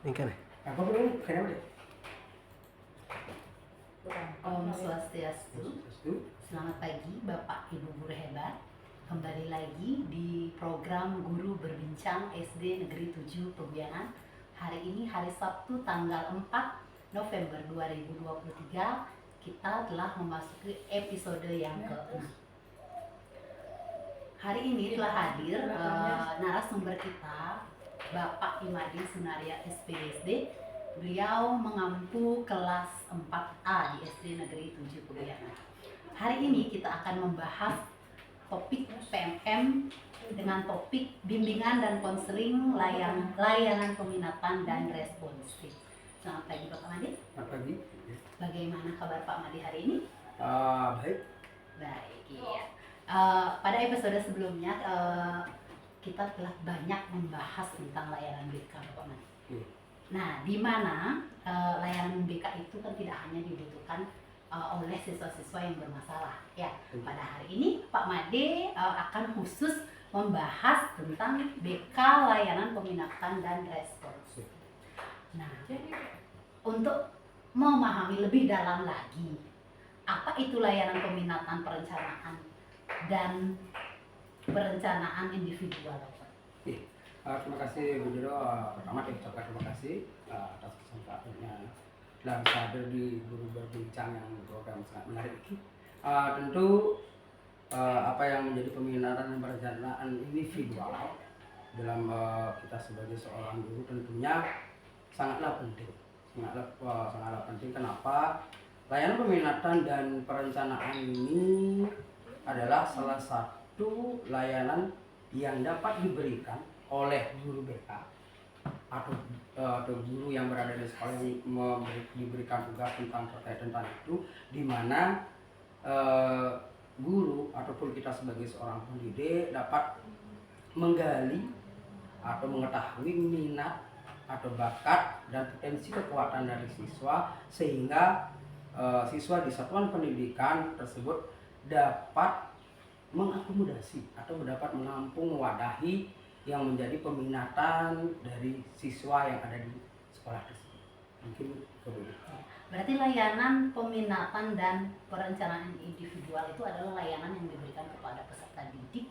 Ini kan ya? Apa belum? Kenapa deh? Om Swastiastu. Setuju? Selamat pagi Bapak Ibu guru hebat. Kembali lagi di program Guru Berbincang SD Negeri 7 Peguyanan. Hari ini hari Sabtu tanggal 4 November 2023. Kita telah memasuki episode yang ke-6. Hari ini telah hadir narasumber kita, Bapak Imadi Sunaria SPSD. Beliau mengampu kelas 4A di SD Negeri 7 Peguyanan. Hari ini kita akan membahas topik PMM dengan topik bimbingan dan konseling layanan peminatan dan responsif. Selamat pagi Bapak Madi. Selamat pagi. Bagaimana kabar Pak Madi hari ini? Baik. Baik, iya. Pada episode sebelumnya kita telah banyak membahas tentang layanan BK Bapak Madi. Iya. Nah, di mana layanan BK itu kan tidak hanya dibutuhkan oleh siswa-siswa yang bermasalah. Ya, pada hari ini Pak Made akan khusus membahas tentang BK layanan peminatan dan responsif. Nah, untuk memahami lebih dalam lagi apa itu layanan peminatan perencanaan dan perencanaan individual. Iya. Terima kasih Bu Jero. Pertama saya ucapkan terima kasih atas kesempatannya dan bisa hadir di Guru Berbincang yang program sangat menarik ini. Tentu apa yang menjadi peminatan dan perencanaan individual dalam kita sebagai seorang guru tentunya sangatlah penting. Sangatlah penting. Kenapa? Layanan peminatan dan perencanaan ini adalah salah satu layanan yang dapat diberikan oleh guru BK atau guru yang berada di sekolah yang diberikan tugas terkait tentang itu, di mana guru ataupun kita sebagai seorang pendidik dapat menggali atau mengetahui minat atau bakat dan potensi kekuatan dari siswa, sehingga siswa di satuan pendidikan tersebut dapat mengakomodasi atau dapat menampung, mewadahi yang menjadi peminatan dari siswa yang ada di sekolah tersebut. Mungkin kemudian. Berarti layanan peminatan dan perencanaan individual itu adalah layanan yang diberikan kepada peserta didik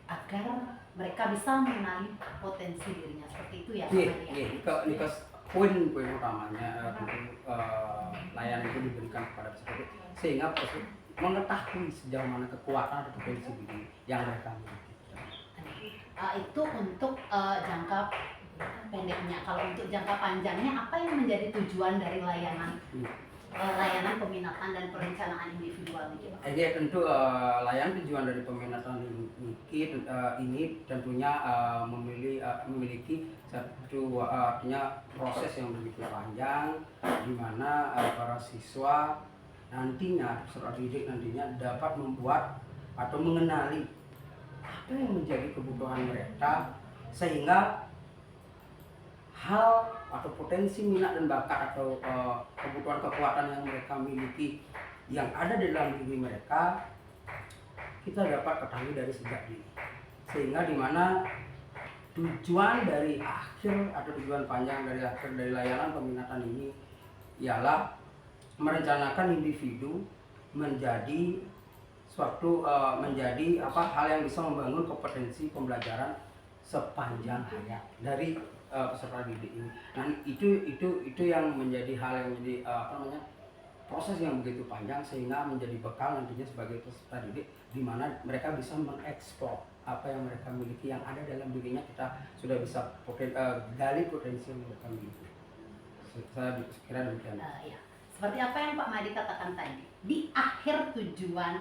agar mereka bisa mengenali potensi dirinya, seperti itu ya. Ini poin utamanya tentu layanan itu diberikan kepada peserta didik sehingga peserta mengetahui sejauh mana kekuatan atau potensi diri yang mereka miliki. Itu untuk jangka pendeknya. Kalau untuk jangka panjangnya, apa yang menjadi tujuan dari layanan peminatan dan perencanaan individual ini? Jadi tentu layanan tujuan dari peminatan ini tentunya memiliki satu artinya proses yang begitu panjang, di mana para siswa nantinya, peserta didik nantinya dapat membuat atau mengenali apa yang menjadi kebutuhan mereka, sehingga hal atau potensi minat dan bakat atau kebutuhan kekuatan yang mereka miliki yang ada di dalam diri mereka kita dapat ketahui dari sejak dini, sehingga dimana tujuan dari akhir atau tujuan panjang dari akhir dari layanan peminatan ini ialah merencanakan individu menjadi suatu menjadi hal yang bisa membangun kompetensi pembelajaran sepanjang hayat dari peserta didik ini. Nah, itu yang menjadi hal yang menjadi proses yang begitu panjang, sehingga menjadi bekal nantinya sebagai peserta didik, di mana mereka bisa mengeksplor apa yang mereka miliki yang ada dalam dirinya. Kita sudah bisa gali potensi yang mereka miliki. Saya kira demikian. Ya. Seperti apa yang Pak Madi katakan tadi, di akhir tujuan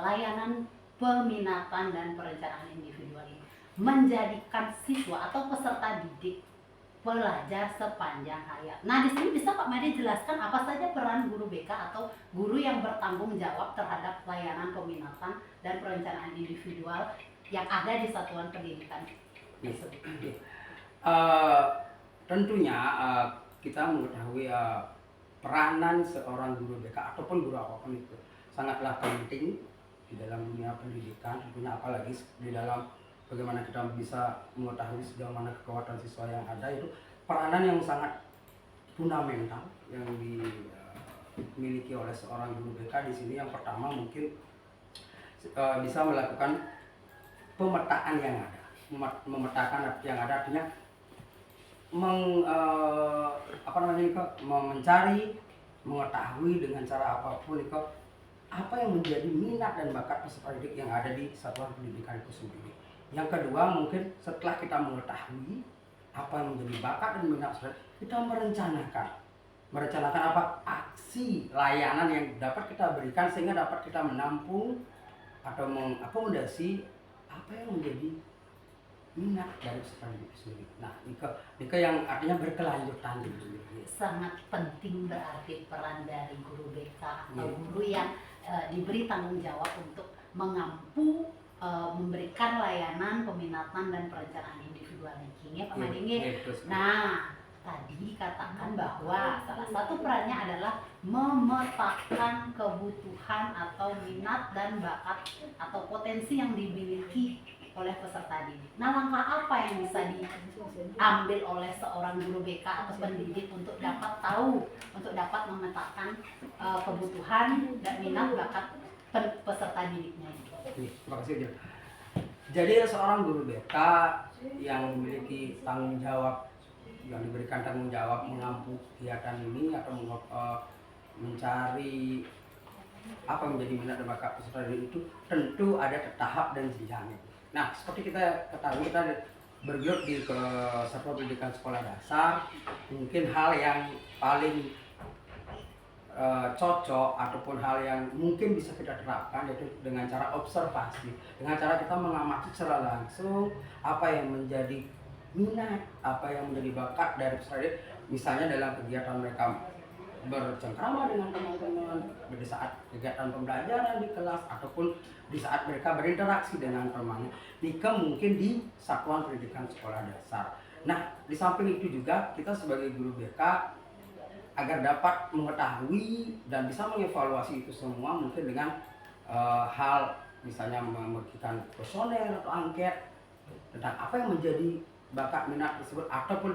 layanan peminatan dan perencanaan individual ini menjadikan siswa atau peserta didik pelajar sepanjang hayat. Nah, di sini bisa Pak Madi jelaskan apa saja peran guru BK atau guru yang bertanggung jawab terhadap layanan peminatan dan perencanaan individual yang ada di satuan pendidikan tersebut. Tentunya kita mengetahui peranan seorang guru BK ataupun guru apapun itu sangatlah penting di dalam dunia pendidikan, tentunya apalagi di dalam bagaimana kita bisa mengetahui sejauh mana kekuatan siswa yang ada, itu peranan yang sangat fundamental yang dimiliki oleh seorang guru BK di sini. Yang pertama mungkin bisa melakukan pemetaan yang ada, memetakan yang ada, artinya mencari, mengetahui dengan cara apapun itu apa yang menjadi minat dan bakat peserta didik yang ada di satuan pendidikan itu sendiri. Yang kedua, mungkin setelah kita mengetahui apa yang menjadi bakat dan minat, kita merencanakan apa aksi layanan yang dapat kita berikan sehingga dapat kita menampung atau mengakomodasi apa yang menjadi minat dari peserta didik sendiri. Nah, Nika yang artinya berkelanjutan gitu. Sangat penting berarti peran dari guru BK atau guru yang diberi tanggung jawab untuk mengampu memberikan layanan peminatan dan perencanaan individual ranking ya Pak Mading. Nah, tadi dikatakan bahwa salah satu perannya adalah memetakan kebutuhan atau minat dan bakat atau potensi yang dimiliki oleh peserta didik. Nah, langkah apa yang bisa diambil oleh seorang guru BK atau pendidik untuk dapat tahu, untuk dapat memetakan kebutuhan dan minat bakat peserta didiknya? Terima kasih. Jadi seorang guru BK yang memiliki tanggung jawab, yang diberikan tanggung jawab mengampu kegiatan ini atau mencari apa menjadi minat dan bakat peserta didik itu tentu ada tahap dan jenjangnya. Nah, seperti kita ketahui, kita bergelut di satuan pendidikan sekolah dasar, mungkin hal yang paling cocok ataupun hal yang mungkin bisa kita terapkan yaitu dengan cara observasi, dengan cara kita mengamati secara langsung apa yang menjadi minat, apa yang menjadi bakat dari peserta didik, misalnya dalam kegiatan mereka bercengkrama dengan teman-teman di saat kegiatan pembelajaran di kelas ataupun di saat mereka berinteraksi dengan temannya. Nika mungkin di satuan pendidikan sekolah dasar. Nah, di samping itu juga kita sebagai guru BK agar dapat mengetahui dan bisa mengevaluasi itu semua mungkin dengan hal misalnya memberikan kuesioner atau angket tentang apa yang menjadi bakat minat tersebut, ataupun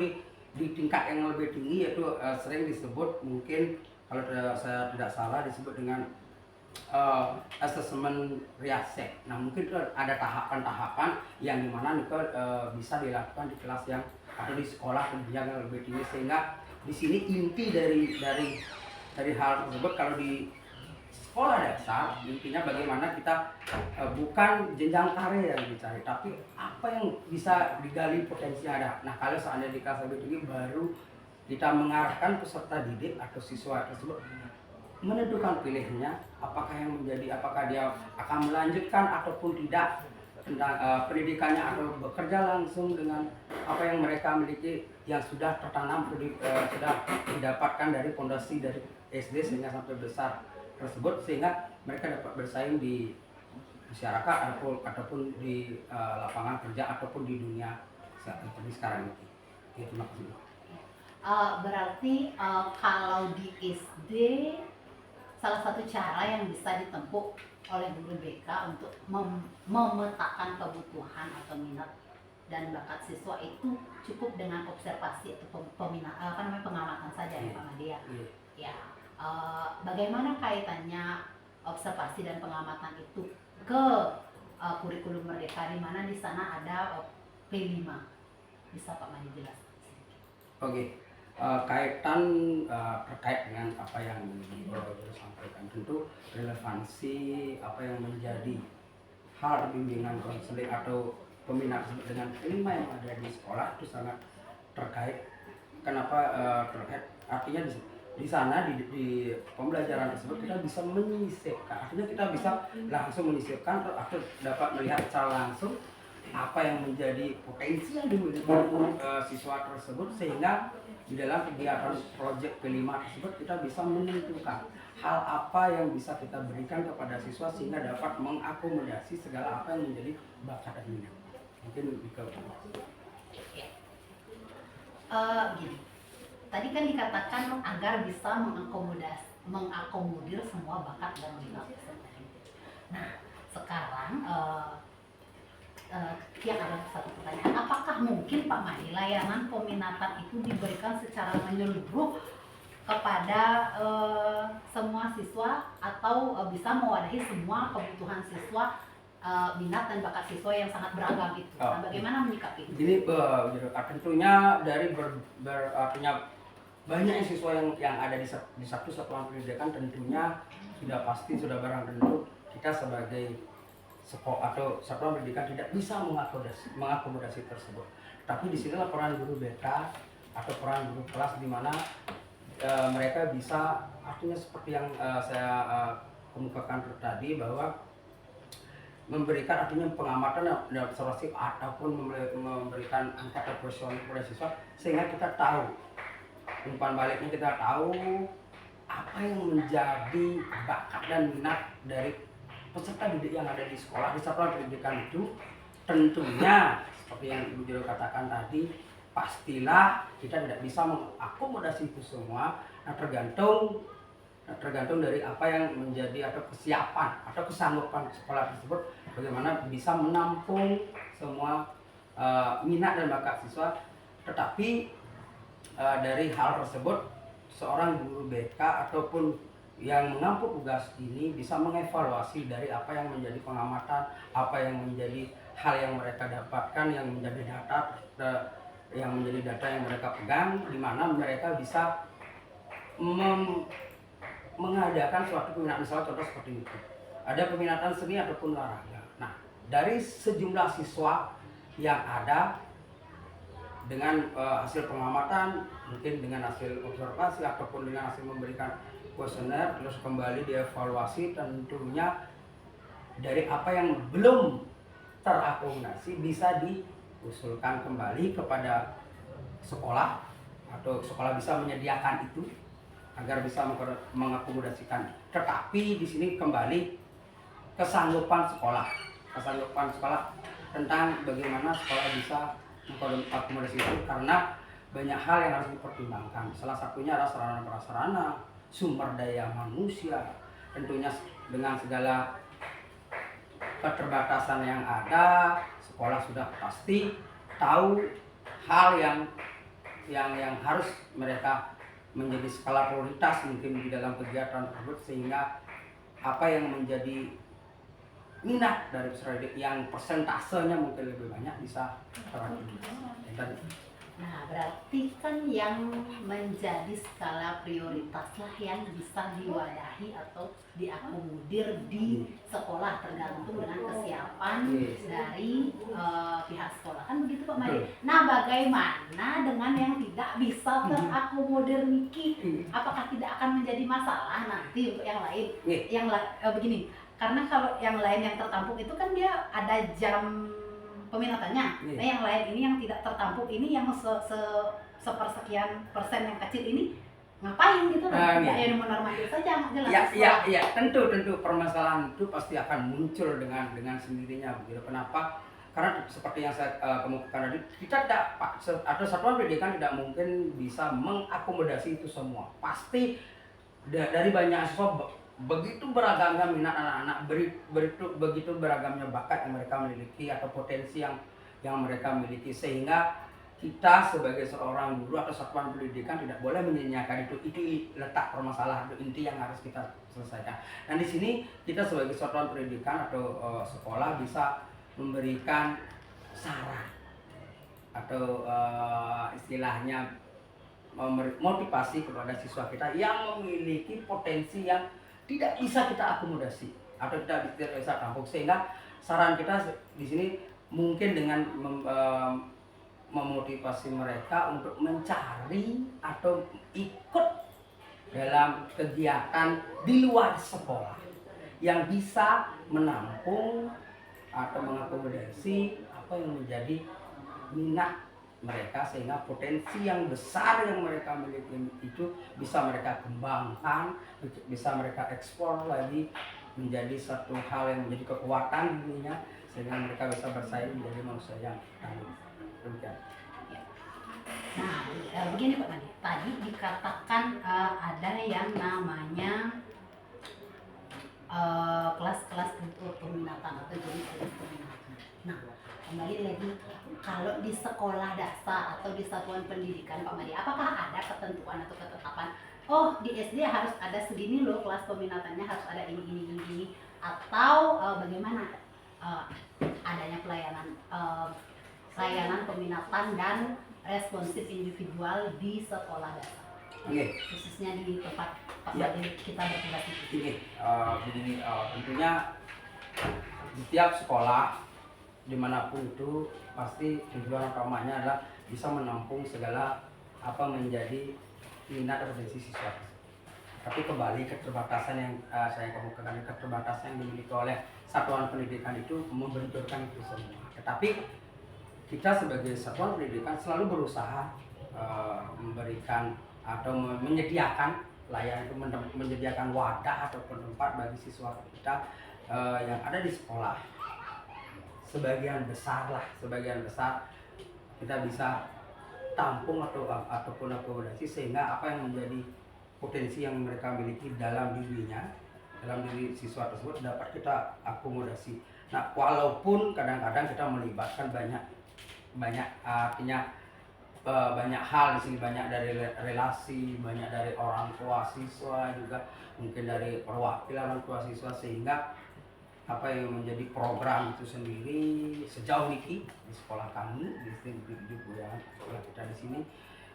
di tingkat yang lebih tinggi yaitu sering disebut, mungkin kalau saya tidak salah disebut dengan asesmen riasek. Nah, mungkin itu ada tahapan-tahapan yang dimana itu bisa dilakukan di kelas yang atau di sekolah yang lebih tinggi, sehingga di sini inti dari hal tersebut kalau di sekolah dasar intinya bagaimana kita bukan jenjang karir yang dicari, tapi apa yang bisa digali potensi ada. Nah, kalau seandainya di kelas lebih tinggi baru kita mengarahkan peserta didik atau siswa tersebut menentukan pilihannya apakah dia akan melanjutkan ataupun tidak tentang pendidikannya atau bekerja langsung dengan apa yang mereka miliki yang sudah tertanam sudah didapatkan dari fondasi dari SD sehingga sampai besar tersebut, sehingga mereka dapat bersaing di masyarakat ataupun di lapangan kerja ataupun di dunia seperti sekarang ini. Ya, terima kasih. Berarti kalau di SD salah satu cara yang bisa ditempuh oleh guru BK untuk memetakan kebutuhan atau minat dan bakat siswa itu cukup dengan observasi atau pengamatan saja ya Pak Madia. Ya. Bagaimana kaitannya observasi dan pengamatan itu ke kurikulum Merdeka, di mana di sana ada P5? Bisa Pak Madi jelaskan? Oke. Kaitan terkait dengan apa yang disampaikan, tentu relevansi apa yang menjadi hal bimbingan konseling atau pembinaan dengan P5 yang ada di sekolah itu sangat terkait. Kenapa terkait? Artinya di sana di pembelajaran tersebut kita bisa menyisipkan, artinya kita bisa langsung menyisipkan atau dapat melihat secara langsung apa yang menjadi potensi yang dimiliki siswa tersebut, sehingga di dalam kegiatan proyek P5 tersebut kita bisa menentukan hal apa yang bisa kita berikan kepada siswa sehingga dapat mengakomodasi segala apa yang menjadi bakat dan minat. Mungkin gini. Tadi kan dikatakan agar bisa mengakomodir semua bakat dan minat. Nah, sekarang yang ada satu pertanyaan, apakah mungkin Pak Madi layanan peminatan itu diberikan secara menyeluruh kepada semua siswa atau bisa mewadahi semua kebutuhan siswa, minat dan bakat siswa yang sangat beragam itu? Nah, bagaimana menyikapi itu? Jadi tentunya dari artinya banyak siswa yang ada di satu satuan pendidikan, tentunya sudah pasti sudah barang tentu kita sebagai sekolah atau satuan pendidikan tidak bisa mengakomodasi tersebut. Tapi disinilah peran guru BK atau peran guru kelas di mana mereka bisa, artinya seperti yang saya kemukakan tadi, bahwa memberikan artinya pengamatan dan observasi ataupun memberikan angka personil kepada siswa, sehingga kita tahu, umpan baliknya kita tahu apa yang menjadi bakat dan minat dari peserta didik yang ada di sekolah, di satuan pendidikan itu. Tentunya seperti yang Ibu Jero katakan tadi, pastilah kita tidak bisa mengakomodasi itu semua. Nah, tergantung dari apa yang menjadi atau kesiapan atau kesanggupan sekolah tersebut, bagaimana bisa menampung semua minat dan bakat siswa. Tetapi dari hal tersebut, seorang guru BK ataupun yang mengampu tugas ini bisa mengevaluasi dari apa yang menjadi pengamatan, apa yang menjadi hal yang mereka dapatkan, yang menjadi data yang mereka pegang, di mana mereka bisa mengadakan suatu peminatan. Misalnya contoh seperti itu, ada peminatan seni ataupun olahraga. Nah, dari sejumlah siswa yang ada, dengan hasil pengamatan, mungkin dengan hasil observasi ataupun dengan hasil memberikan kuesioner, terus kembali dievaluasi, tentunya dari apa yang belum terakomodasi bisa diusulkan kembali kepada sekolah, atau sekolah bisa menyediakan itu agar bisa mengakomodasikan. Tetapi di sini kembali kesanggupan sekolah tentang bagaimana sekolah bisa mengakomodasi itu, karena banyak hal yang harus dipertimbangkan. Salah satunya adalah sarana prasarana, sumber daya manusia. Tentunya dengan segala keterbatasan yang ada, sekolah sudah pasti tahu hal yang harus mereka menjadi skala prioritas mungkin di dalam kegiatan tersebut, sehingga apa yang menjadi minat dari peserta didik yang persentasenya mungkin lebih banyak bisa terwakili. Nah, berarti kan yang menjadi skala prioritas lah yang bisa diwadahi atau diakomodir di sekolah, tergantung dengan kesiapan dari pihak sekolah, kan begitu Pak Madi. Nah, bagaimana dengan yang tidak bisa terakomodir Niki? Apakah tidak akan menjadi masalah nanti untuk yang lain? Begini, karena kalau yang lain yang tertampung itu kan dia ada jam peminatannya. Nah, yang lain ini yang tidak tertampung ini, yang sepersekian persen yang kecil ini ngapain gitu loh? Ya normatif saja, jelas. Ya, tentu permasalahan itu pasti akan muncul dengan sendirinya begitu. Kenapa? Karena seperti yang saya kemukakan tadi, kita tidak, atau satuan pendidikan tidak mungkin bisa mengakomodasi itu semua. Pasti dari banyak siswa, begitu beragamnya minat anak-anak, begitu beragamnya bakat yang mereka miliki atau potensi yang mereka miliki, sehingga kita sebagai seorang guru atau satuan pendidikan tidak boleh menyanyiakan itu. Itu letak permasalahan, itu inti yang harus kita selesaikan. Dan di sini kita sebagai satuan pendidikan atau sekolah bisa memberikan saran atau istilahnya motivasi kepada siswa kita yang memiliki potensi yang tidak bisa kita akomodasi atau tidak bisa tampung, sehingga saran kita di sini mungkin dengan memotivasi mereka untuk mencari atau ikut dalam kegiatan di luar sekolah yang bisa menampung atau mengakomodasi apa yang menjadi minat mereka, sehingga potensi yang besar yang mereka miliki itu bisa mereka kembangkan, bisa mereka ekspor lagi menjadi satu hal yang menjadi kekuatan dirinya, sehingga mereka bisa bersaing menjadi manusia yang tangguh. Demikian. Nah, begini Pak Madi, tadi dikatakan ada yang namanya kelas-kelas peminatan atau jenis peminatan. Nah, kembali lagi, kalau di sekolah dasar atau di satuan pendidikan Pak Madi, apakah ada ketentuan atau ketetapan? Oh, di SD harus ada segini loh kelas peminatannya, harus ada ini, atau bagaimana adanya layanan peminatan dan responsif individual di sekolah dasar, khususnya di tempat Pak Madi kita bertugas itu. Begini, tentunya di tiap sekolah dimanapun itu pasti tujuan utamanya adalah bisa menampung segala apa menjadi minat dan potensi siswa. Tapi kembali keterbatasan yang saya kemukakan, keterbatasan yang dimiliki oleh satuan pendidikan itu membenturkan itu semua. Tetapi kita sebagai satuan pendidikan selalu berusaha memberikan atau menyediakan layanan, itu menyediakan wadah ataupun tempat bagi siswa kita yang ada di sekolah. Sebagian besar kita bisa tampung ataupun akomodasi, sehingga apa yang menjadi potensi yang mereka miliki dalam diri siswa tersebut dapat kita akomodasi. Nah, walaupun kadang-kadang kita melibatkan artinya banyak hal di sini, banyak dari relasi, banyak dari orang tua siswa, juga mungkin dari perwakilan orang tua siswa, sehingga apa yang menjadi program itu sendiri sejauh ini di sekolah kami di sekolah kita di sini,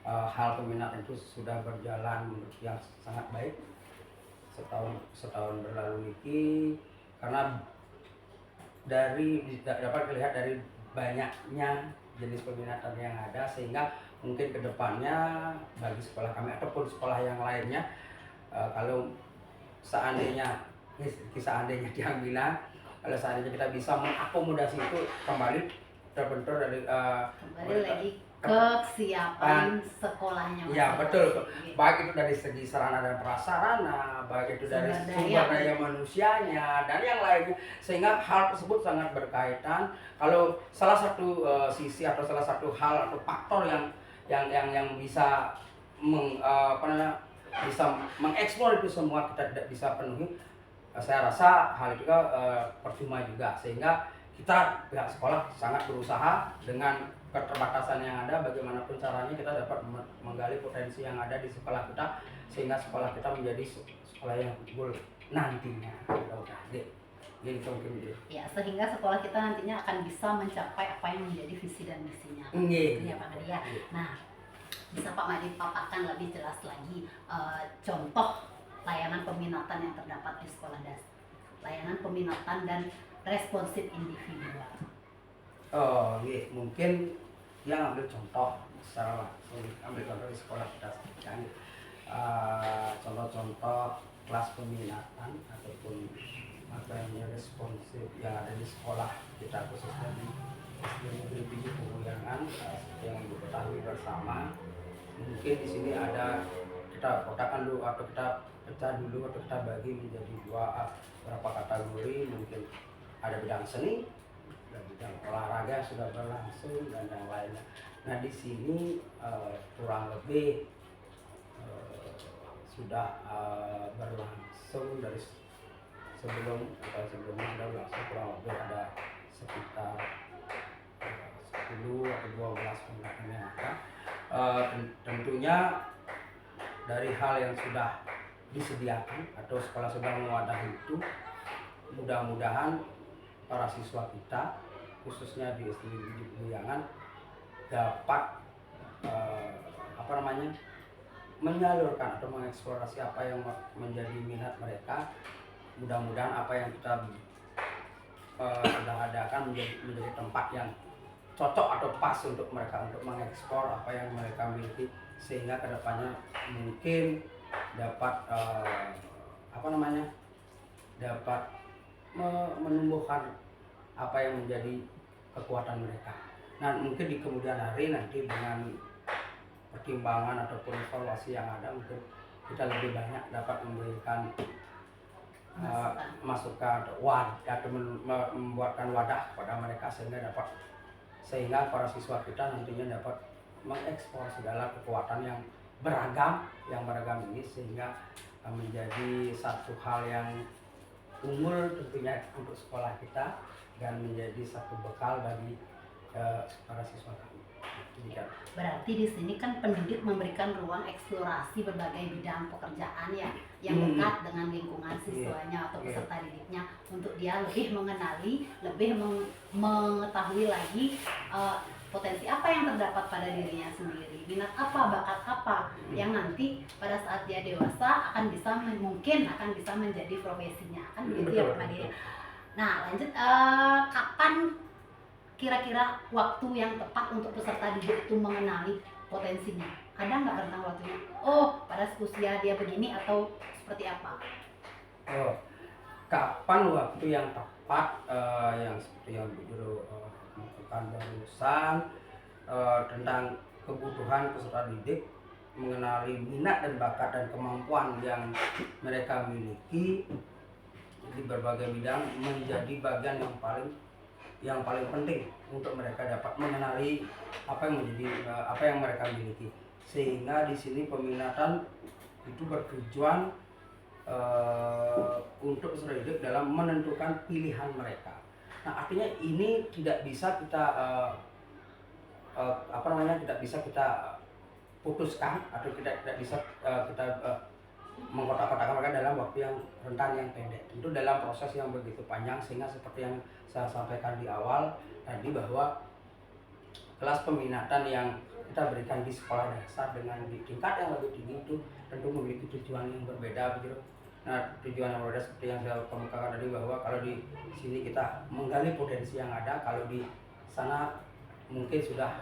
hal peminatan itu sudah berjalan yang sangat baik setahun berlalu ini, karena dapat dilihat dari banyaknya jenis peminatan yang ada, sehingga mungkin kedepannya bagi sekolah kami ataupun sekolah yang lainnya, kalau seandainya diambil, kalau seandainya kita bisa mengakomodasi itu kembali terbentur dari kembali lagi ke kesiapan sekolahnya. Ya betul, baik itu dari segi sarana dan prasarana, baik itu dari sumber daya manusianya dan yang lainnya, sehingga hal tersebut sangat berkaitan. Kalau salah satu sisi atau salah satu hal atau faktor yang bisa bisa mengeksplor itu semua kita tidak bisa penuhi, saya rasa hal itu percuma juga, sehingga kita pihak sekolah sangat berusaha dengan keterbatasan yang ada, bagaimanapun caranya kita dapat menggali potensi yang ada di sekolah kita, sehingga sekolah kita menjadi sekolah yang unggul nantinya. Ya, sehingga sekolah kita nantinya akan bisa mencapai apa yang menjadi visi dan misinya. Ya, Pak Madi ya. Nah, bisa Pak Madi paparkan lebih jelas lagi contoh layanan peminatan yang terdapat di sekolah dasar, layanan peminatan dan responsif individual. Mungkin yang ambil contoh secara langsung, ambil contoh di sekolah kita kan, contoh-contoh kelas peminatan ataupun apa yang responsif yang ada di sekolah kita, khususnya di SD Negeri 7 Pemuyangan, yang diketahui bersama. Mungkin di sini ada, kita kotakan dulu atau kita pecah dulu atau kita bagi menjadi beberapa kategori. Mungkin ada bidang seni, ada bidang olahraga sudah berlangsung dan yang lainnya. Nah, di sini kurang lebih sudah berlangsung dari sebelumnya sudah berlangsung kurang lebih ada sekitar 10 atau 12 peminatan yang ada. Tentunya dari hal yang sudah disediakan atau sekolah sudah mewadahi itu, mudah-mudahan para siswa kita khususnya di SD Pemuyangan dapat menyalurkan atau mengeksplorasi apa yang menjadi minat mereka. Mudah-mudahan apa yang kita sudah adakan menjadi tempat yang cocok atau pas untuk mereka untuk mengekspor apa yang mereka miliki, sehingga kedepannya mungkin dapat dapat menumbuhkan apa yang menjadi kekuatan mereka. Nah, mungkin di kemudian hari nanti dengan pertimbangan ataupun evaluasi yang ada, mungkin kita lebih banyak dapat memberikan masukan atau membuatkan wadah kepada mereka, sehingga para siswa kita nantinya dapat mengekspor segala kekuatan yang beragam ini, sehingga menjadi satu hal yang unggul tentunya untuk sekolah kita dan menjadi satu bekal bagi para siswa kami. Jadi kan Berarti di sini kan pendidik memberikan ruang eksplorasi berbagai bidang pekerjaan ya yang dekat dengan lingkungan siswanya atau peserta didiknya untuk dia lebih mengenali, lebih mengetahui lagi potensi apa yang terdapat pada dirinya sendiri, minat apa, bakat apa yang nanti pada saat dia dewasa akan bisa mungkin akan bisa menjadi profesinya, kan begitu ya Pak Made. Nah lanjut, kapan kira-kira waktu yang tepat untuk peserta didik itu mengenali potensinya? Ada nggak rentang waktunya? Oh, pada usia dia begini atau seperti apa? Oh, kapan waktu yang tepat, yang seperti yang Bu Guru lakukan barusan, tentang kebutuhan peserta didik mengenali minat dan bakat dan kemampuan yang mereka miliki di berbagai bidang menjadi bagian yang paling penting untuk mereka dapat mengenali apa yang mereka miliki, sehingga di sini peminatan itu bertujuan untuk peserta didik dalam menentukan pilihan mereka. Nah, artinya ini tidak bisa kita tidak bisa kita putuskan atau tidak bisa kita mengkotak-kotakan mereka dalam waktu yang rentan yang pendek. Tentu dalam proses yang begitu panjang, sehingga seperti yang saya sampaikan di awal tadi bahwa kelas peminatan yang kita berikan di sekolah dasar dengan di tingkat yang lebih tinggi itu tentu memiliki tujuan yang berbeda begitu. Nah, tujuan yang berbeda seperti yang saya kemukakan tadi bahwa kalau di sini kita menggali potensi yang ada, kalau di sana mungkin sudah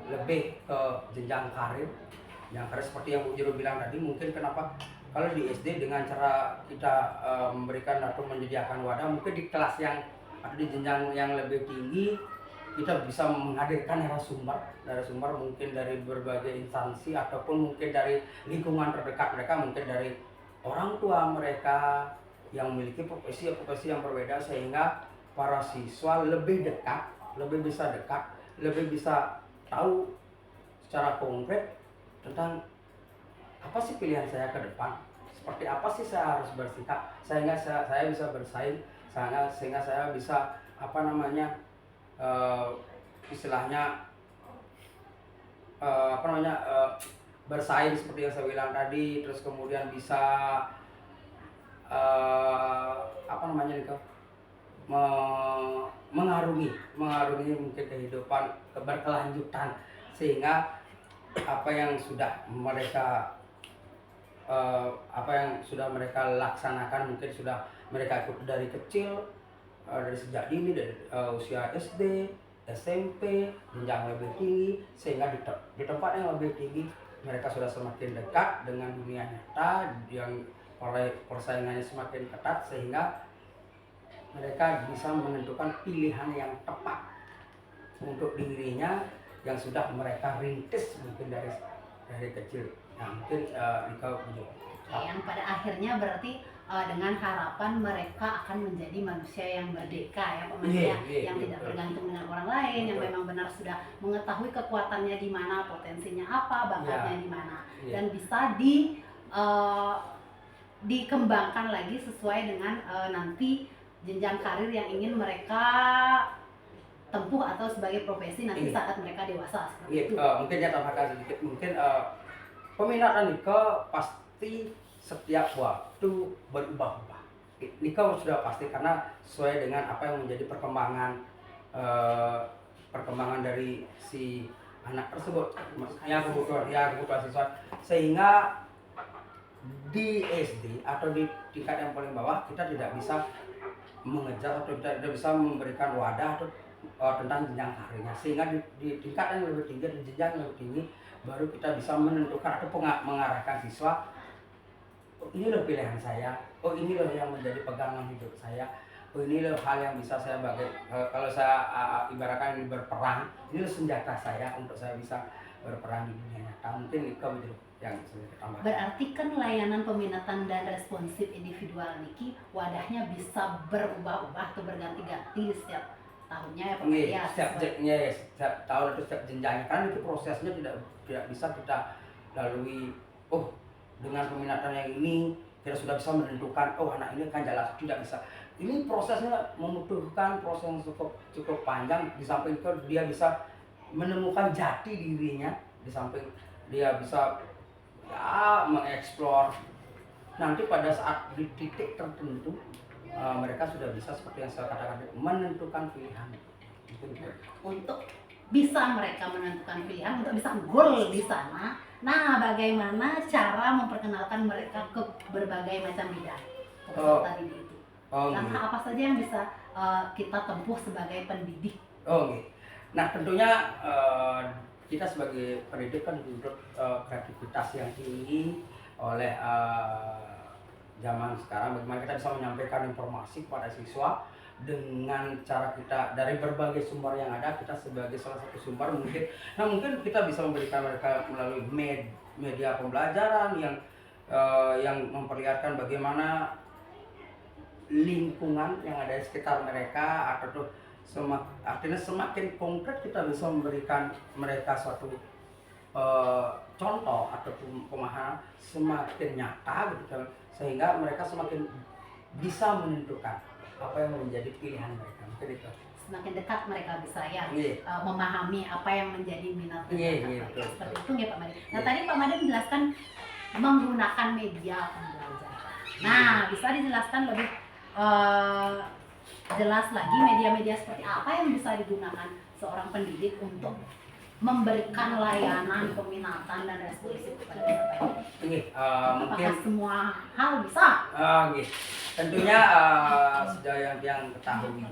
lebih ke jenjang karir. Yang karir seperti yang Bu Jero bilang tadi, mungkin kenapa kalau di SD dengan cara kita memberikan atau menyediakan wadah, mungkin di kelas yang atau di jenjang yang lebih tinggi kita bisa menghadirkan narasumber mungkin dari berbagai instansi ataupun mungkin dari lingkungan terdekat mereka, mungkin dari orang tua mereka yang memiliki profesi yang berbeda, sehingga para siswa lebih bisa dekat, lebih bisa tahu secara konkret tentang apa sih pilihan saya ke depan, seperti apa sih saya harus bersikap sehingga saya bisa bersaing, sehingga saya bisa istilahnya bersaing seperti yang saya bilang tadi, terus kemudian bisa mengarungi mungkin kehidupan berkelanjutan, sehingga apa yang sudah mereka laksanakan mungkin sudah mereka ikut dari kecil, dari sejak dini, dari usia SD, SMP, jenjang lebih tinggi, sehingga di tempat yang lebih tinggi mereka sudah semakin dekat dengan dunia nyata yang persaingannya semakin ketat, sehingga mereka bisa menentukan pilihan yang tepat untuk dirinya yang sudah mereka rintis mungkin dari kecil. Nah, mungkin yang pada akhirnya berarti dengan harapan mereka akan menjadi manusia yang merdeka ya Pak Made, yang tidak bergantung dengan orang lain, yang memang benar sudah mengetahui kekuatannya di mana, potensinya apa, bakatnya di mana, dan bisa dikembangkan lagi sesuai dengan nanti jenjang karir yang ingin mereka tempuh atau sebagai profesi nanti saat mereka dewasa. Mungkin saya tambahkan sedikit, mungkin peminatan nikah pasti setiap waktu berubah-ubah. Nikah sudah pasti karena sesuai dengan apa yang menjadi perkembangan dari si anak tersebut, kebutuhan siswa, sehingga di SD atau di tingkat yang paling bawah kita tidak bisa mengejar atau tidak bisa memberikan wadah atau tentang jenjang karirnya, sehingga di tingkat yang lebih tinggi, di jenjang yang lebih tinggi baru kita bisa menentukan atau mengarahkan siswa, oh ini loh pilihan saya, oh ini loh yang menjadi pegangan hidup saya, oh ini loh hal yang bisa saya kalau saya ibaratkan ini berperang, ini loh senjata saya untuk saya bisa berperang di dunia nyata. Mungkin itu yang bisa kita tambahkan. Berarti kan layanan peminatan dan responsif individual niki wadahnya bisa berubah-ubah atau berganti-ganti di setiap tahunnya ya Pak Made. Setiap tahun itu setiap jenjangnya, kan itu prosesnya tidak bisa kita lalui. Oh, dengan peminatan yang ini kita sudah bisa menentukan, oh anak ini akan jalan, tidak bisa. ini prosesnya membutuhkan proses yang cukup panjang. Di samping itu dia bisa menemukan jati dirinya, di samping dia bisa ya mengeksplor. Nanti pada saat di titik tertentu mereka sudah bisa seperti yang saya katakan menentukan pilihan. Untuk bisa mereka menentukan pilihan, untuk bisa goal di sana. Nah, bagaimana cara memperkenalkan mereka ke berbagai macam bidang peserta didik itu? Langkah apa saja yang bisa kita tempuh sebagai pendidik? Nah, tentunya kita sebagai pendidik kan dituntut kreativitas yang tinggi oleh zaman sekarang. Bagaimana kita bisa menyampaikan informasi kepada siswa dengan cara kita dari berbagai sumber yang ada. Kita sebagai salah satu sumber mungkin kita bisa memberikan mereka melalui media pembelajaran yang memperlihatkan bagaimana lingkungan yang ada di sekitar mereka, atau artinya semakin konkret kita bisa memberikan mereka suatu contoh atau pemahaman semakin nyata gitu kan, sehingga mereka semakin bisa menentukan apa yang menjadi pilihan mereka. Mungkin itu. Semakin dekat mereka bisa memahami apa yang menjadi minat mereka. Seperti itu ya Pak Made. Nah tadi Pak Made menjelaskan menggunakan media pembelajaran. Nah bisa dijelaskan lebih jelas lagi media-media seperti apa yang bisa digunakan seorang pendidik untuk memberikan layanan peminatan dan resolusi kepada peserta. Apakah semua hal bisa? Tentunya sudah yang ketahui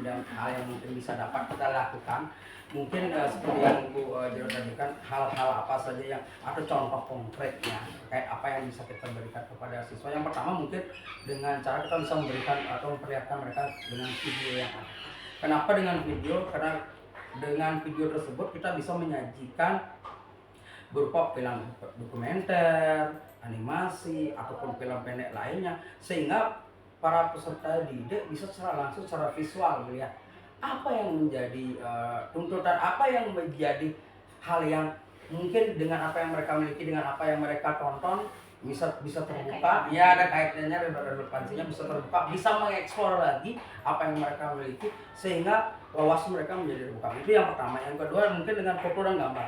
dan hal yang mungkin bisa dapat kita lakukan. Mungkin seperti yang Bu Jero tadi kan, hal-hal apa saja yang atau contoh konkretnya terkait apa yang bisa kita berikan kepada siswa. Yang pertama mungkin dengan cara kita bisa memberikan atau memperlihatkan mereka dengan video yang ada. Kenapa dengan video? Karena dengan video tersebut kita bisa menyajikan berupa film dokumenter, animasi, ataupun film pendek lainnya, sehingga para peserta didik bisa secara langsung, secara visual melihat apa yang menjadi tuntutan, apa yang menjadi hal yang mungkin dengan apa yang mereka miliki, dengan apa yang mereka tonton bisa terbuka, ya ada kaitannya, relevansinya bisa terbuka, bisa mengeksplor lagi apa yang mereka miliki, sehingga wawasan mereka menjadi terbuka. Itu yang pertama. Yang kedua mungkin dengan foto dan gambar.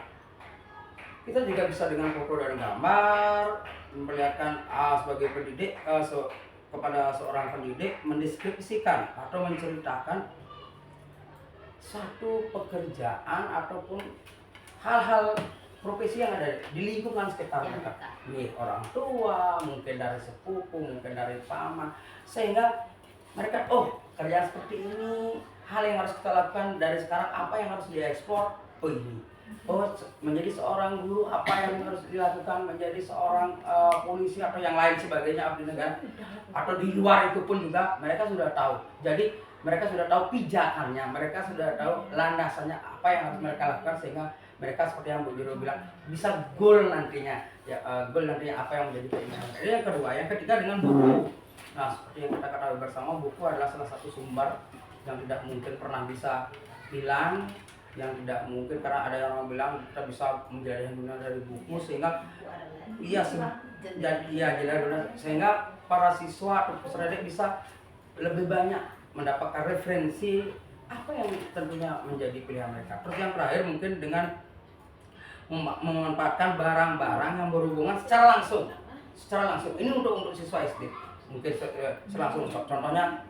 Kita juga bisa dengan foto dan gambar memperlihatkan sebagai pendidik kepada seorang pendidik mendeskripsikan atau menceritakan satu pekerjaan ataupun hal-hal profesi yang ada di lingkungan sekitar mereka. Ini orang tua, mungkin dari sepupu, mungkin dari paman, sehingga mereka kerjaan seperti ini, hal yang harus kita lakukan dari sekarang, apa yang harus dieksplor, ini. Menjadi seorang guru, apa yang harus dilakukan, menjadi seorang polisi atau yang lain sebagainya abdi negara, atau di luar itu pun juga mereka sudah tahu. Jadi mereka sudah tahu pijakannya, mereka sudah tahu landasannya, apa yang harus mereka lakukan, sehingga mereka seperti yang Bu Jero bilang bisa goal nantinya, apa yang menjadi keinginan. Ini yang kedua. Yang ketiga dengan buku. Nah, seperti yang kita ketahui bersama, buku adalah salah satu sumber yang tidak mungkin pernah bisa hilang, yang tidak mungkin, karena ada yang orang bilang kita bisa menjadi dunia dari buku, sehingga sehingga para siswa atau peserta didik bisa lebih banyak mendapatkan referensi apa yang tentunya menjadi pilihan mereka. Terus yang terakhir mungkin dengan memanfaatkan barang-barang yang berhubungan secara langsung. Ini untuk siswa SD. Mungkin langsung, contohnya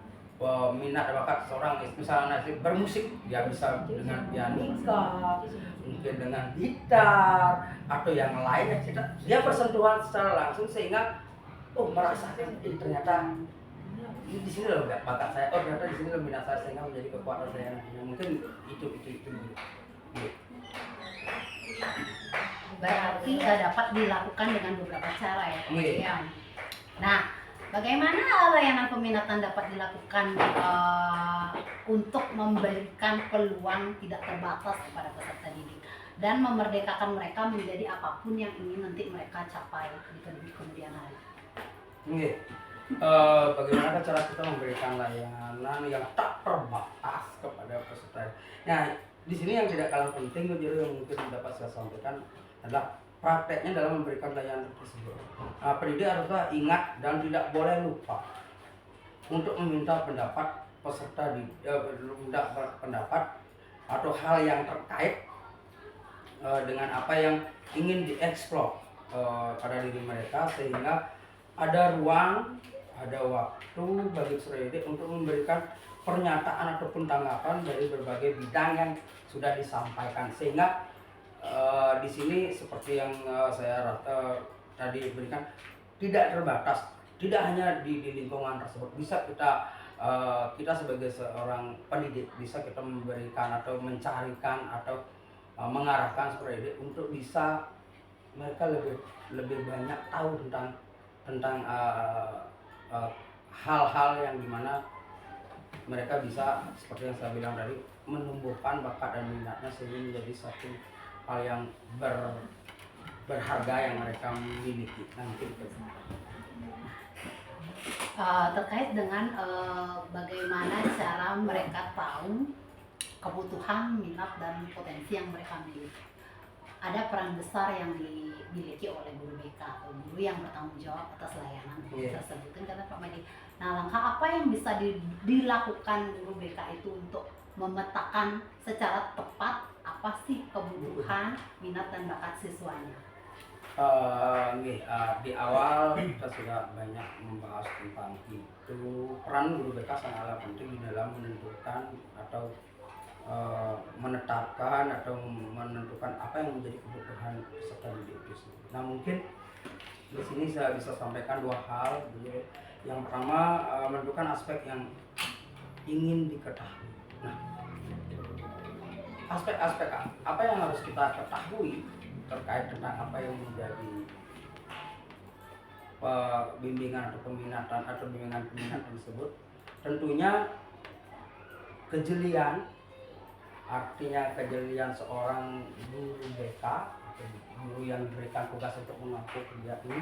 minat dan bakat seorang misalnya bermusik, dia bisa dengan pianika, mungkin dengan gitar atau yang lainnya. Dia bersentuhan secara langsung sehingga merasakan ternyata di sini loh bakat saya, ternyata di sini loh minat saya, sehingga menjadi kekuatan saya nantinya. Mungkin itu. Berarti dapat dilakukan dengan beberapa cara ya Pak Made. Nah, bagaimana layanan peminatan dapat dilakukan untuk memberikan peluang tidak terbatas kepada peserta didik dan memerdekakan mereka menjadi apapun yang ingin nanti mereka capai di kemudian hari? Bagaimana cara kita memberikan layanan yang tak terbatas kepada peserta? Nah, di sini yang tidak kalah penting yang mungkin dapat saya sampaikan adalah prakteknya dalam memberikan layanan tersebut. Pendidik haruslah ingat dan tidak boleh lupa untuk meminta pendapat peserta minta pendapat atau hal yang terkait dengan apa yang ingin dieksplor pada diri mereka, sehingga ada ruang, ada waktu bagi peserta didik untuk memberikan pernyataan ataupun tanggapan dari berbagai bidang yang sudah disampaikan, sehingga di sini seperti yang saya tadi berikan, tidak terbatas, tidak hanya di lingkungan tersebut. Bisa kita sebagai seorang pendidik bisa kita memberikan atau mencarikan atau mengarahkan seperti ini untuk bisa mereka lebih banyak tahu tentang hal-hal yang dimana mereka bisa, seperti yang saya bilang tadi, menumbuhkan bakat dan minatnya sehingga menjadi satu hal yang berharga yang mereka miliki nanti. Terkait dengan bagaimana cara mereka tahu kebutuhan, minat, dan potensi yang mereka miliki. Ada peran besar yang dimiliki oleh guru BK atau guru yang bertanggung jawab atas layanan tersebut. Karena Pak Madi, nah langkah apa yang bisa dilakukan guru BK itu untuk memetakan secara tepat apa sih kebutuhan, minat, dan bakat siswanya? Di awal kita sudah banyak membahas tentang itu. Peran guru BK sangatlah penting di dalam menentukan atau menetapkan atau menentukan apa yang menjadi kebutuhan peserta didik itu sendiri. Nah, mungkin di sini saya bisa sampaikan dua hal. Yang pertama, menentukan aspek yang ingin diketahui. Nah, aspek-aspek apa yang harus kita ketahui terkait tentang apa yang menjadi bimbingan atau peminatan atau bimbingan tersebut. Tentunya kejelian, artinya kejelian seorang guru BK atau guru yang diberikan tugas untuk mengaku kerja ini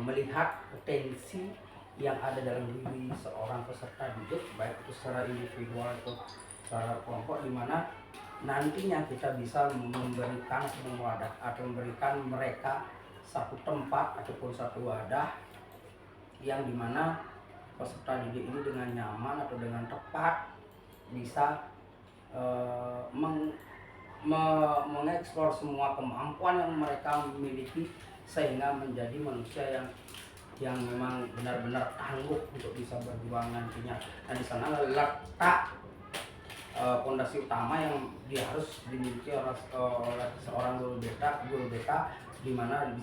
melihat potensi yang ada dalam diri seorang peserta didik, baik itu secara individual atau secara kelompok, di mana nantinya kita bisa memberikan atau memberikan mereka satu tempat ataupun satu wadah yang dimana peserta didik ini dengan nyaman atau dengan tepat bisa mengeksplor semua kemampuan yang mereka miliki sehingga menjadi manusia yang memang benar-benar tangguh untuk bisa berjuang nantinya. Nah, di sana letak fondasi utama yang harus dimiliki oleh seorang guru BK, di mana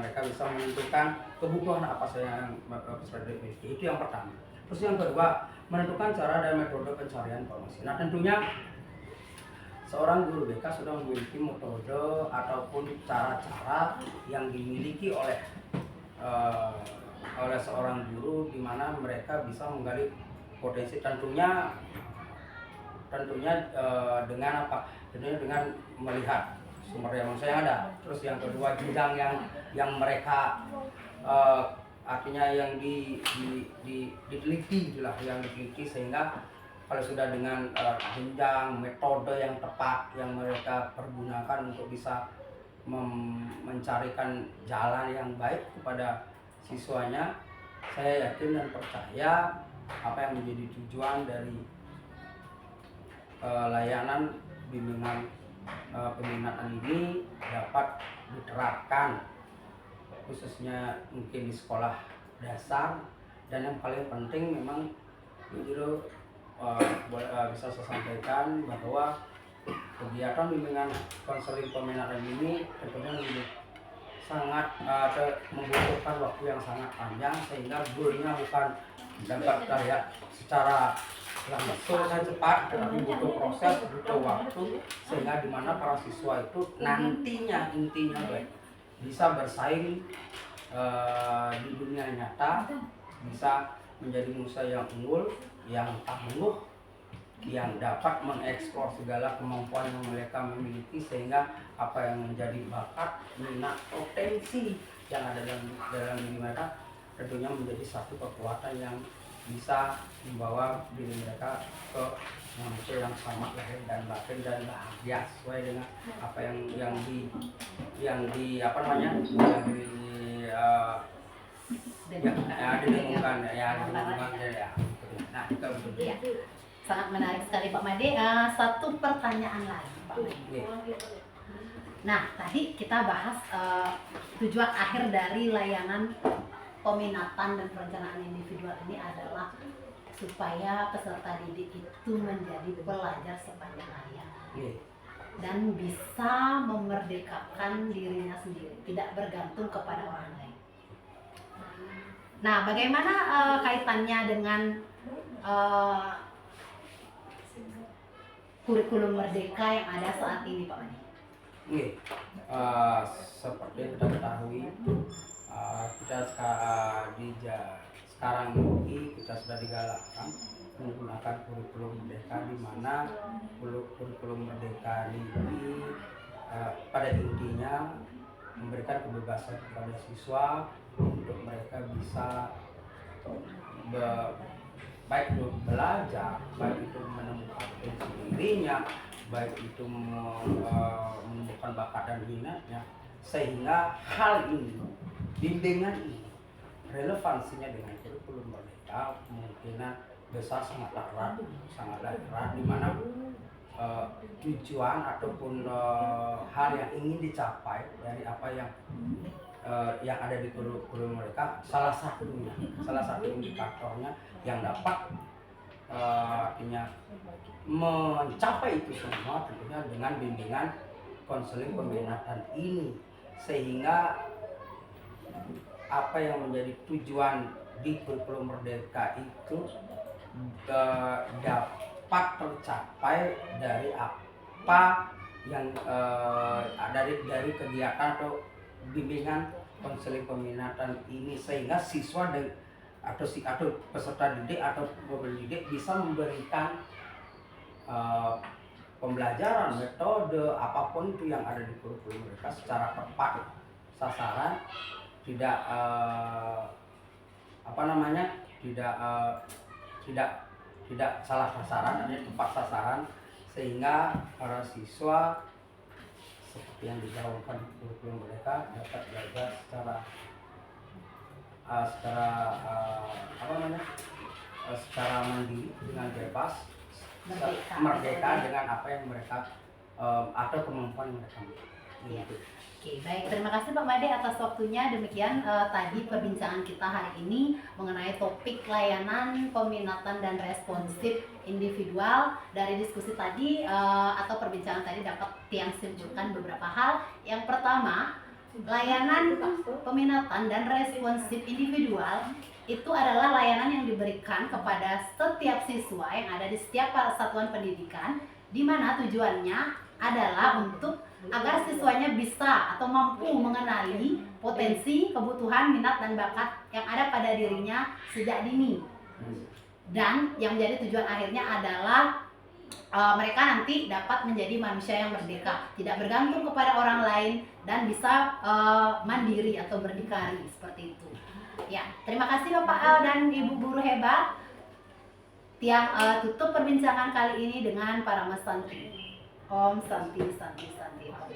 mereka bisa menentukan kebutuhan apa saja yang peserta didik miliki. Itu yang pertama. Terus yang kedua, menentukan cara dan metode pencarian informasi. Nah, tentunya seorang guru BK sudah memiliki metode ataupun cara-cara yang dimiliki oleh seorang guru, di mana mereka bisa menggali potensi, tentunya dengan apa? Tentunya dengan melihat sumber daya manusia yang ada. Terus yang kedua, bidang yang mereka artinya yang diteliti itulah yang diteliti, sehingga kalau sudah dengan jenjang metode yang tepat yang mereka pergunakan untuk bisa mencarikan jalan yang baik kepada siswanya, saya yakin dan percaya apa yang menjadi tujuan dari layanan bimbingan peminatan ini dapat diterapkan, khususnya mungkin di sekolah dasar. Dan yang paling penting memang itu bisa saya sampaikan bahwa kegiatan bimbingan konseling peminatan ini tentunya sangat membutuhkan waktu yang sangat panjang, sehingga goalnya bukan dapat terlihat secara langsung dan cepat, tetapi butuh proses, butuh waktu, sehingga dimana para siswa itu nantinya intinya bisa bersaing di dunia nyata, bisa menjadi manusia yang unggul, yang tangguh, yang dapat mengeksplor segala kemampuan yang mereka memiliki, sehingga apa yang menjadi bakat, minat, potensi yang ada dalam diri mereka tentunya menjadi satu kekuatan yang bisa membawa diri mereka ke manusia yang sama lahir dan batin dan bahagia sesuai dengan apa yang didengungkan ya. Nah, itu betul. Ya, sangat menarik sekali Pak Made. Satu pertanyaan lagi Pak Made. Nah, tadi kita bahas tujuan akhir dari layanan peminatan dan perencanaan individual ini adalah supaya peserta didik itu menjadi pelajar sepanjang hayat dan bisa memerdekakan dirinya sendiri, tidak bergantung kepada orang lain. Nah, bagaimana kaitannya dengan kurikulum merdeka yang ada saat ini, Pak Made? Seperti yang kita ketahui, kita sekarang ini kita sudah digalakkan menggunakan kurikulum merdeka, di mana kurikulum merdeka ini pada intinya memberikan kebebasan kepada siswa untuk mereka bisa baik itu belajar, baik itu menemukan potensi dirinya, baik itu menemukan bakat dan minatnya, sehingga hal ini, bimbingan ini, relevansinya dengan kurikulum merdeka kemungkinan besar sangatlah erat, di mana tujuan ataupun hal yang ingin dicapai dari apa yang ada di kurikulum mereka, salah satu indikatornya yang dapat artinya mencapai itu semua tentunya dengan bimbingan konseling peminatan ini, sehingga apa yang menjadi tujuan di kurikulum merdeka itu dapat tercapai dari apa yang dari kegiatan atau bimbingan konseling peminatan ini, sehingga siswa atau peserta didik atau pendidik bisa memberikan pembelajaran, metode apapun itu yang ada di kurikulum mereka secara tepat sasaran, tidak tidak salah sasaran, artinya tepat sasaran, sehingga para siswa seperti yang digaungkan di kurikulum mereka dapat belajar secara mandiri dengan bebas, merdeka dengan apa yang mereka atau kemampuan mereka miliki. Oke, baik. Terima kasih Pak Made atas waktunya. Demikian tadi perbincangan kita hari ini mengenai topik layanan peminatan dan responsif individual. Dari diskusi tadi atau perbincangan tadi dapat Tiang simpulkan beberapa hal. Yang pertama, layanan peminatan dan responsif individual itu adalah layanan yang diberikan kepada setiap siswa yang ada di setiap satuan pendidikan, di mana tujuannya adalah untuk agar siswanya bisa atau mampu mengenali potensi, kebutuhan, minat, dan bakat yang ada pada dirinya sejak dini. Dan yang menjadi tujuan akhirnya adalah mereka nanti dapat menjadi manusia yang merdeka, tidak bergantung kepada orang lain, dan bisa mandiri atau berdikari seperti itu. Ya, terima kasih Bapak dan Ibu guru hebat. Tiang tutup perbincangan kali ini dengan para Santi. Om Santi Santi Santi Om.